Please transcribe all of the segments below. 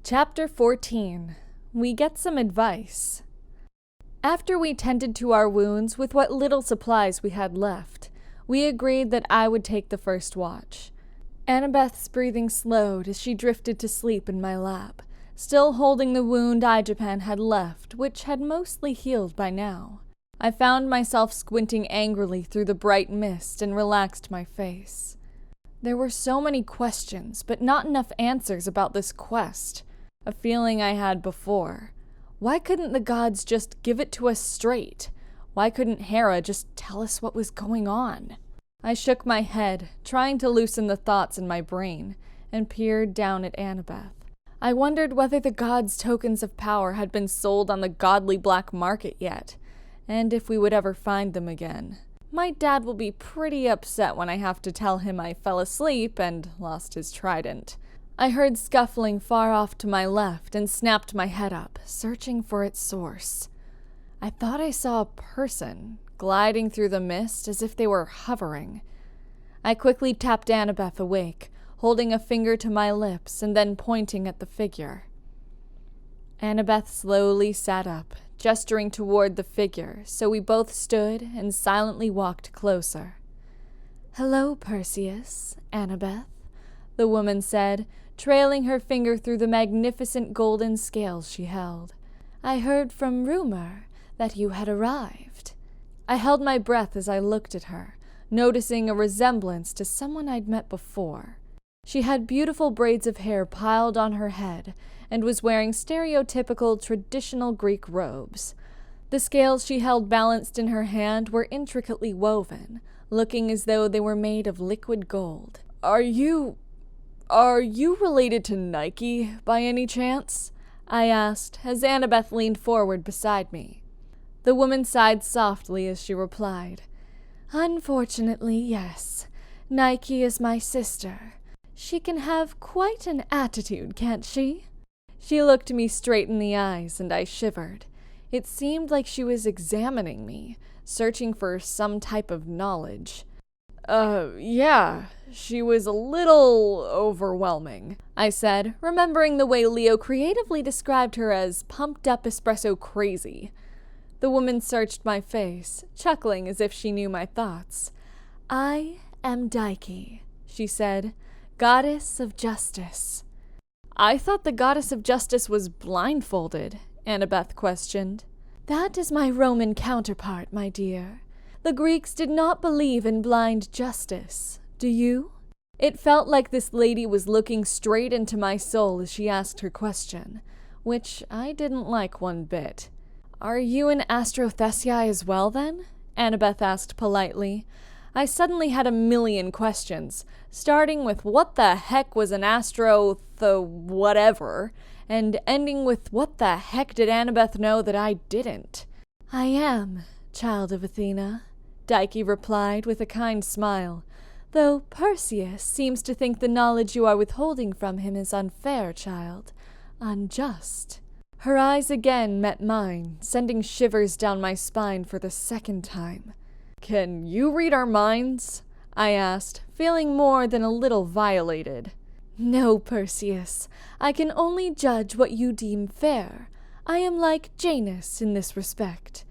Chapter 14. We get some advice. After we tended to our wounds with what little supplies we had left, we agreed that I would take the first watch. Annabeth's breathing slowed as she drifted to sleep in my lap, still holding the wound Japan had left, which had mostly healed by now. I found myself squinting angrily through the bright mist and relaxed my face. There were so many questions, but not enough answers about this quest. A feeling I had before. Why couldn't the gods just give it to us straight? Why couldn't Hera just tell us what was going on? I shook my head, trying to loosen the thoughts in my brain, and peered down at Annabeth. I wondered whether the gods' tokens of power had been sold on the godly black market yet, and if we would ever find them again. My dad will be pretty upset when I have to tell him I fell asleep and lost his trident. I heard scuffling far off to my left and snapped my head up, searching for its source. I thought I saw a person, gliding through the mist as if they were hovering. I quickly tapped Annabeth awake, holding a finger to my lips and then pointing at the figure. Annabeth slowly sat up, gesturing toward the figure, so we both stood and silently walked closer. "Hello, Perseus, Annabeth," the woman said, trailing her finger through the magnificent golden scales she held. "I heard from rumor that you had arrived." I held my breath as I looked at her, noticing a resemblance to someone I'd met before. She had beautiful braids of hair piled on her head and was wearing stereotypical traditional Greek robes. The scales she held balanced in her hand were intricately woven, looking as though they were made of liquid gold. Are you related to Nike, by any chance?" I asked, as Annabeth leaned forward beside me. The woman sighed softly as she replied, "Unfortunately, yes. Nike is my sister. She can have quite an attitude, can't she?" She looked me straight in the eyes, and I shivered. It seemed like she was examining me, searching for some type of knowledge. Yeah, she was a little overwhelming," I said, remembering the way Leo creatively described her as pumped-up espresso crazy. The woman searched my face, chuckling as if she knew my thoughts. "I am Dike," she said, "goddess of justice." "I thought the goddess of justice was blindfolded," Annabeth questioned. "That is my Roman counterpart, my dear. The Greeks did not believe in blind justice. Do you?" It felt like this lady was looking straight into my soul as she asked her question, which I didn't like one bit. "Are you an astrothesii as well, then?" Annabeth asked politely. I suddenly had a million questions, starting with what the heck was an whatever, and ending with what the heck did Annabeth know that I didn't? "I am, child of Athena," Dike replied with a kind smile, "though Perseus seems to think the knowledge you are withholding from him is unfair, child, unjust." Her eyes again met mine, sending shivers down my spine for the second time. "Can you read our minds?" I asked, feeling more than a little violated. "No, Perseus. I can only judge what you deem fair. I am like Janus in this respect.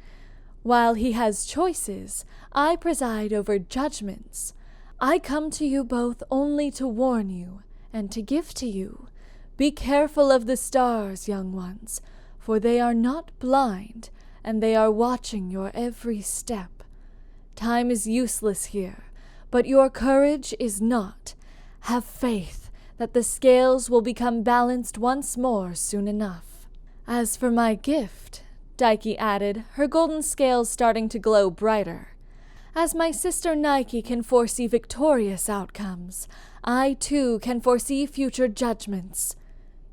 While he has choices, I preside over judgments. I come to you both only to warn you and to give to you. Be careful of the stars, young ones, for they are not blind, and they are watching your every step. Time is useless here, but your courage is not. Have faith that the scales will become balanced once more soon enough. As for my gift," Dike added, her golden scales starting to glow brighter, "as my sister Nike can foresee victorious outcomes, I too can foresee future judgments.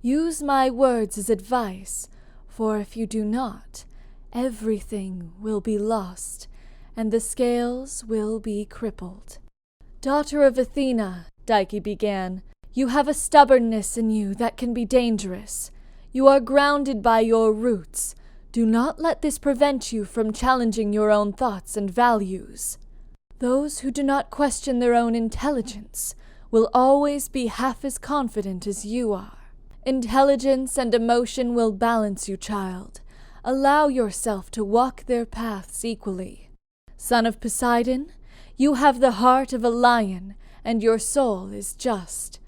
Use my words as advice, for if you do not, everything will be lost, and the scales will be crippled." "Daughter of Athena," Dike began, "you have a stubbornness in you that can be dangerous. You are grounded by your roots. Do not let this prevent you from challenging your own thoughts and values. Those who do not question their own intelligence will always be half as confident as you are. Intelligence and emotion will balance you, child. Allow yourself to walk their paths equally. Son of Poseidon, you have the heart of a lion, and your soul is just.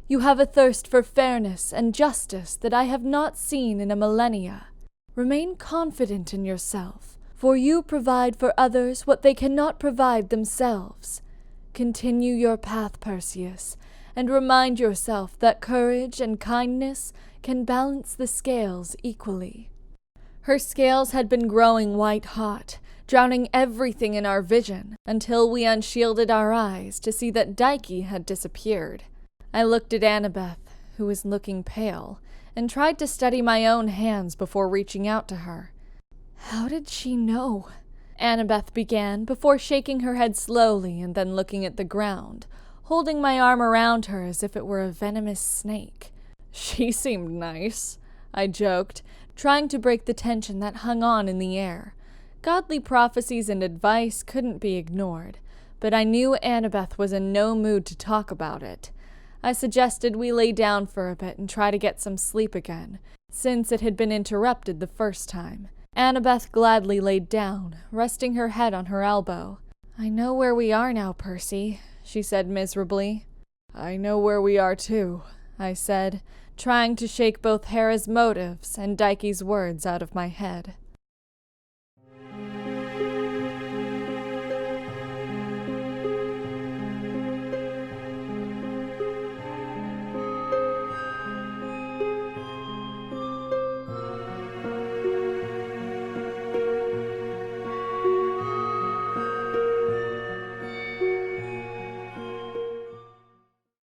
You have a thirst for fairness and justice that I have not seen in a millennia. Remain confident in yourself, for you provide for others what they cannot provide themselves. Continue your path, Perseus, and remind yourself that courage and kindness can balance the scales equally. Her scales had been growing white-hot, drowning everything in our vision, until we unshielded our eyes to see that Dike had disappeared. I looked at Annabeth, who was looking pale, and tried to steady my own hands before reaching out to her. "How did she know?" Annabeth began, before shaking her head slowly and then looking at the ground, holding my arm around her as if it were a venomous snake. "She seemed nice," I joked, trying to break the tension that hung on in the air. Godly prophecies and advice couldn't be ignored, but I knew Annabeth was in no mood to talk about it. I suggested we lay down for a bit and try to get some sleep again, since it had been interrupted the first time. Annabeth gladly laid down, resting her head on her elbow. "I know where we are now, Percy," she said miserably. "I know where we are too," I said, trying to shake both Hera's motives and Dike's words out of my head.